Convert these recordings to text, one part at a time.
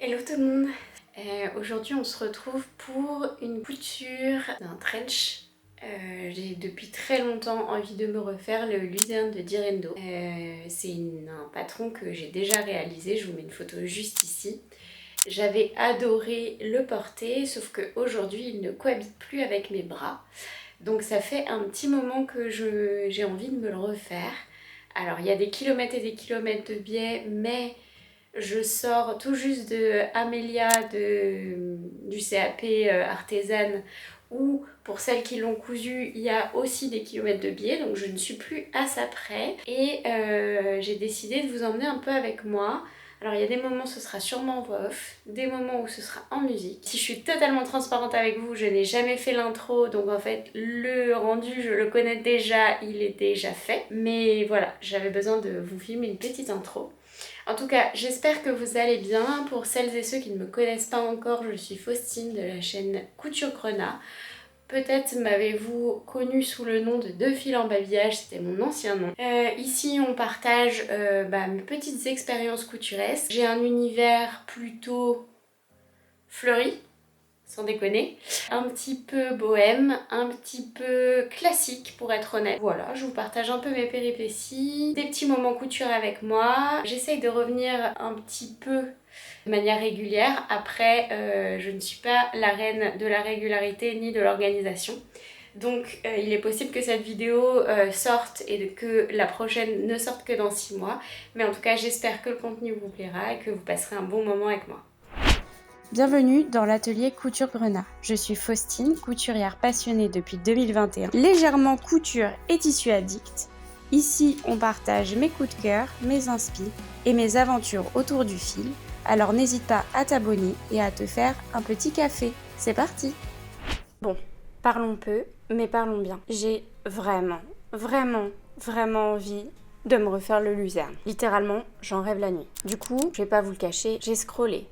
Hello tout le monde. Aujourd'hui on se retrouve pour une couture d'un trench. J'ai depuis très longtemps envie de me refaire le Luzerne de Direndo. C'est un patron que j'ai déjà réalisé, je vous mets une photo juste ici. J'avais adoré le porter, sauf qu'aujourd'hui il ne cohabite plus avec mes bras. Donc ça fait un petit moment que j'ai envie de me le refaire. Alors il y a des kilomètres et des kilomètres de biais, mais je sors tout juste de Amelia du CAP artisane, où pour celles qui l'ont cousu, il y a aussi des kilomètres de biais, donc je ne suis plus à ça près. Et j'ai décidé de vous emmener un peu avec moi. Alors il y a des moments où ce sera sûrement en voix off, des moments où ce sera en musique. Si je suis totalement transparente avec vous, je n'ai jamais fait l'intro, donc en fait le rendu je le connais déjà, il est déjà fait. Mais voilà, j'avais besoin de vous filmer une petite intro. En tout cas, j'espère que vous allez bien. Pour celles et ceux qui ne me connaissent pas encore, je suis Faustine de la chaîne Couture Grenat. Peut-être m'avez-vous connue sous le nom de Deux fils en babillage, c'était mon ancien nom. Ici, on partage mes petites expériences couturesques. J'ai un univers plutôt fleuri, sans déconner, un petit peu bohème, un petit peu classique pour être honnête. Voilà, je vous partage un peu mes péripéties, des petits moments couture avec moi. J'essaye de revenir un petit peu de manière régulière. Après, je ne suis pas la reine de la régularité ni de l'organisation. Donc il est possible que cette vidéo sorte et que la prochaine ne sorte que dans 6 mois. Mais en tout cas, j'espère que le contenu vous plaira et que vous passerez un bon moment avec moi. Bienvenue dans l'atelier Couture Grenat. Je suis Faustine, couturière passionnée depuis 2021, légèrement couture et tissu addict. Ici, on partage mes coups de cœur, mes inspi et mes aventures autour du fil. Alors n'hésite pas à t'abonner et à te faire un petit café. C'est parti! Bon, parlons peu, mais parlons bien. J'ai vraiment envie de me refaire le Luzerne. Littéralement, j'en rêve la nuit. Du coup, je vais pas vous le cacher, j'ai scrollé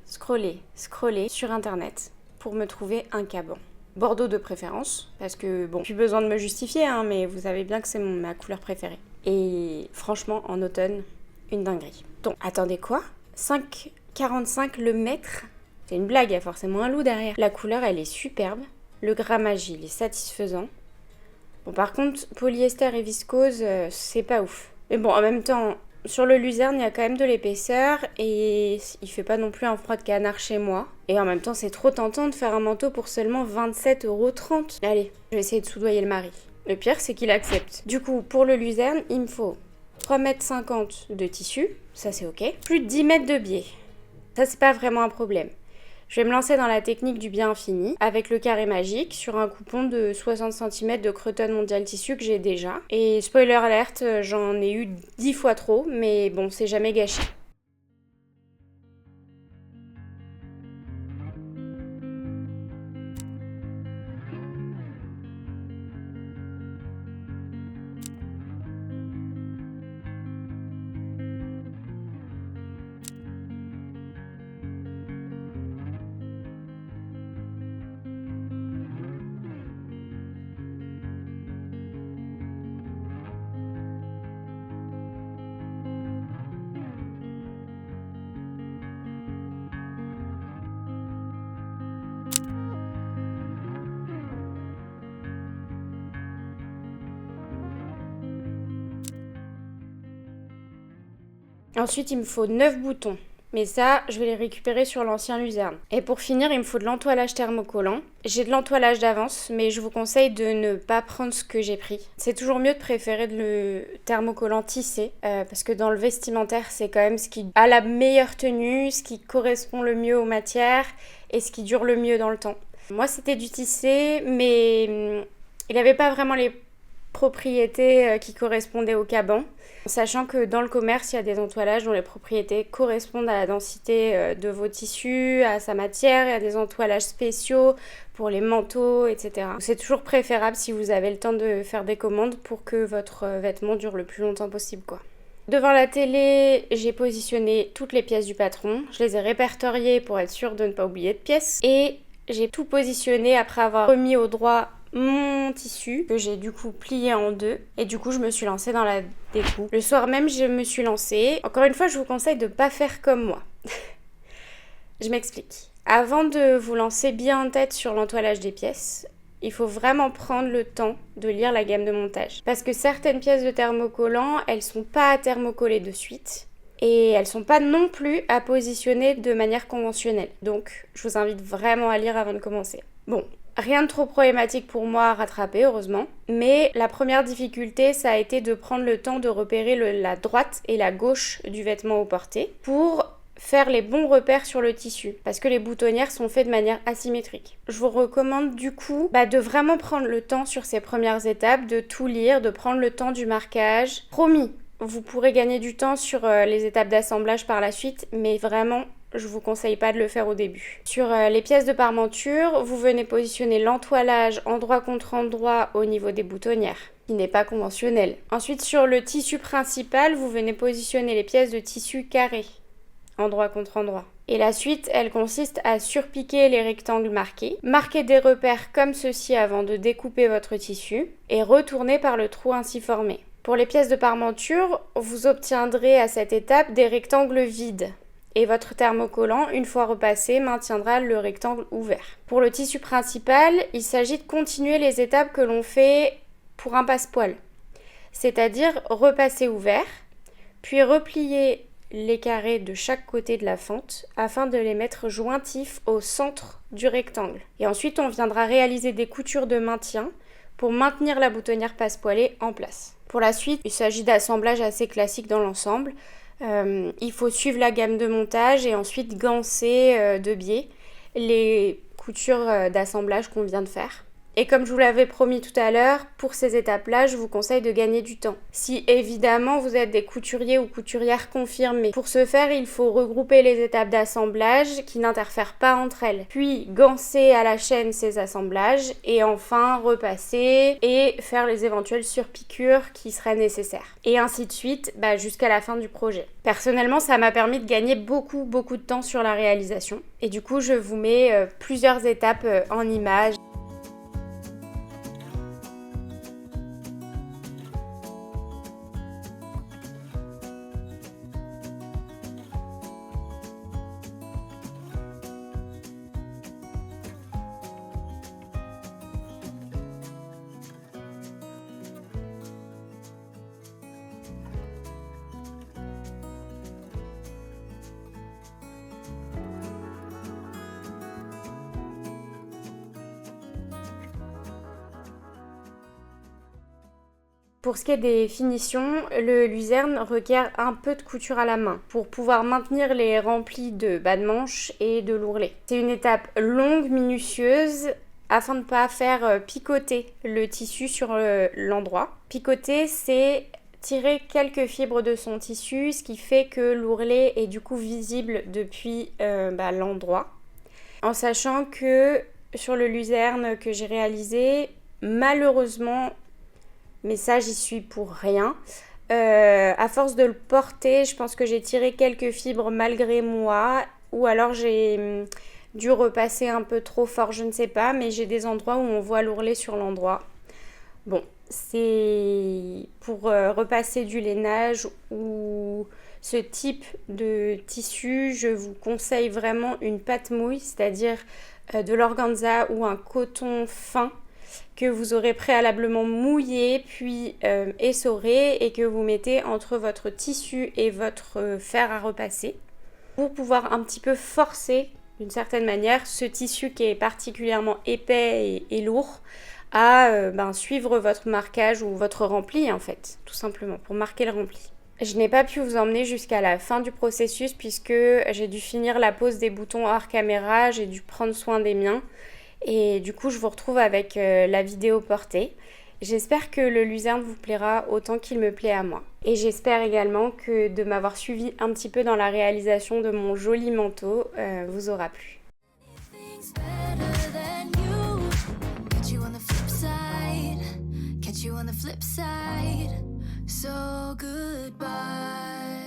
sur internet pour me trouver un caban. Bordeaux de préférence, parce que bon, plus besoin de me justifier, hein, mais vous savez bien que c'est ma couleur préférée. Et franchement, en automne, une dinguerie. Donc, attendez quoi ? 5,45 le mètre ? C'est une blague, il y a forcément un loup derrière. La couleur, elle est superbe. Le grammage, il est satisfaisant. Bon, par contre, polyester et viscose, c'est pas ouf. Mais bon, en même temps, sur le Luzerne, il y a quand même de l'épaisseur et il fait pas non plus un froid de canard chez moi. Et en même temps, c'est trop tentant de faire un manteau pour seulement 27,30 €. Allez, je vais essayer de soudoyer le mari. Le pire, c'est qu'il accepte. Du coup, pour le Luzerne, il me faut 3,50 m de tissu, ça c'est ok, plus de 10 mètres de biais. Ça, c'est pas vraiment un problème. Je vais me lancer dans la technique du bien infini avec le carré magique sur un coupon de 60 cm de Cretonne Mondial Tissu que j'ai déjà. Et spoiler alert, j'en ai eu 10 fois trop, mais bon, c'est jamais gâché. Ensuite, il me faut 9 boutons. Mais ça, je vais les récupérer sur l'ancien Luzerne. Et pour finir, il me faut de l'entoilage thermocollant. J'ai de l'entoilage d'avance, mais je vous conseille de ne pas prendre ce que j'ai pris. C'est toujours mieux de préférer le thermocollant tissé, parce que dans le vestimentaire, c'est quand même ce qui a la meilleure tenue, ce qui correspond le mieux aux matières et ce qui dure le mieux dans le temps. Moi, c'était du tissé, mais il n'avait pas vraiment les propriétés qui correspondaient au caban. Sachant que dans le commerce, il y a des entoilages dont les propriétés correspondent à la densité de vos tissus, à sa matière. Il y a des entoilages spéciaux pour les manteaux, etc. C'est toujours préférable si vous avez le temps de faire des commandes pour que votre vêtement dure le plus longtemps possible, quoi. Devant la télé, j'ai positionné toutes les pièces du patron. Je les ai répertoriées pour être sûre de ne pas oublier de pièces. Et j'ai tout positionné après avoir remis au droit mon tissu que j'ai du coup plié en deux et du coup je me suis lancée dans la découpe. Le soir même je me suis lancée. Encore une fois je vous conseille de pas faire comme moi. Je m'explique. Avant de vous lancer bien en tête sur l'entoilage des pièces, il faut vraiment prendre le temps de lire la gamme de montage. Parce que certaines pièces de thermocollant, elles sont pas à thermocoller de suite. Et elles sont pas non plus à positionner de manière conventionnelle. Donc, je vous invite vraiment à lire avant de commencer. Bon, rien de trop problématique pour moi à rattraper, heureusement. Mais la première difficulté, ça a été de prendre le temps de repérer la droite et la gauche du vêtement au porté pour faire les bons repères sur le tissu, parce que les boutonnières sont faites de manière asymétrique. Je vous recommande du coup de vraiment prendre le temps sur ces premières étapes, de tout lire, de prendre le temps du marquage. Promis, vous pourrez gagner du temps sur les étapes d'assemblage par la suite, mais vraiment, je vous conseille pas de le faire au début. Sur les pièces de parmenture, vous venez positionner l'entoilage endroit contre endroit au niveau des boutonnières, qui n'est pas conventionnel. Ensuite, sur le tissu principal, vous venez positionner les pièces de tissu carré, endroit contre endroit. Et la suite, elle consiste à surpiquer les rectangles marqués, marquer des repères comme ceci avant de découper votre tissu, et retourner par le trou ainsi formé. Pour les pièces de parmenture, vous obtiendrez à cette étape des rectangles vides. Et votre thermocollant, une fois repassé, maintiendra le rectangle ouvert. Pour le tissu principal, il s'agit de continuer les étapes que l'on fait pour un passepoil. C'est-à-dire repasser ouvert, puis replier les carrés de chaque côté de la fente afin de les mettre jointifs au centre du rectangle. Et ensuite, on viendra réaliser des coutures de maintien pour maintenir la boutonnière passepoilée en place. Pour la suite, il s'agit d'assemblages assez classiques dans l'ensemble. Il faut suivre la gamme de montage et ensuite ganser de biais les coutures d'assemblage qu'on vient de faire. Et comme je vous l'avais promis tout à l'heure, pour ces étapes-là, je vous conseille de gagner du temps. Si évidemment vous êtes des couturiers ou couturières confirmés. Pour ce faire, il faut regrouper les étapes d'assemblage qui n'interfèrent pas entre elles. Puis ganser à la chaîne ces assemblages et enfin repasser et faire les éventuelles surpiqûres qui seraient nécessaires. Et ainsi de suite jusqu'à la fin du projet. Personnellement, ça m'a permis de gagner beaucoup de temps sur la réalisation. Et du coup, je vous mets plusieurs étapes en images. Pour ce qui est des finitions, le luzerne requiert un peu de couture à la main pour pouvoir maintenir les remplis de bas de manche et de l'ourlet. C'est une étape longue, minutieuse, afin de ne pas faire picoter le tissu sur l'endroit. Picoter, c'est tirer quelques fibres de son tissu, ce qui fait que l'ourlet est du coup visible depuis l'endroit. En sachant que sur le luzerne que j'ai réalisé, malheureusement, mais ça j'y suis pour rien. À force de le porter, je pense que j'ai tiré quelques fibres malgré moi, ou alors j'ai dû repasser un peu trop fort, je ne sais pas, mais j'ai des endroits où on voit l'ourlet sur l'endroit. Bon, c'est pour repasser du lainage ou ce type de tissu, je vous conseille vraiment une pâte mouille, c'est-à-dire de l'organza ou un coton fin que vous aurez préalablement mouillé puis essoré et que vous mettez entre votre tissu et votre fer à repasser pour pouvoir un petit peu forcer d'une certaine manière ce tissu qui est particulièrement épais et lourd à suivre votre marquage ou votre rempli en fait, tout simplement, pour marquer le rempli. Je n'ai pas pu vous emmener jusqu'à la fin du processus puisque j'ai dû finir la pose des boutons hors caméra, j'ai dû prendre soin des miens. Et du coup, je vous retrouve avec la vidéo portée. J'espère que le luzerne vous plaira autant qu'il me plaît à moi. Et j'espère également que de m'avoir suivi un petit peu dans la réalisation de mon joli manteau vous aura plu. So goodbye.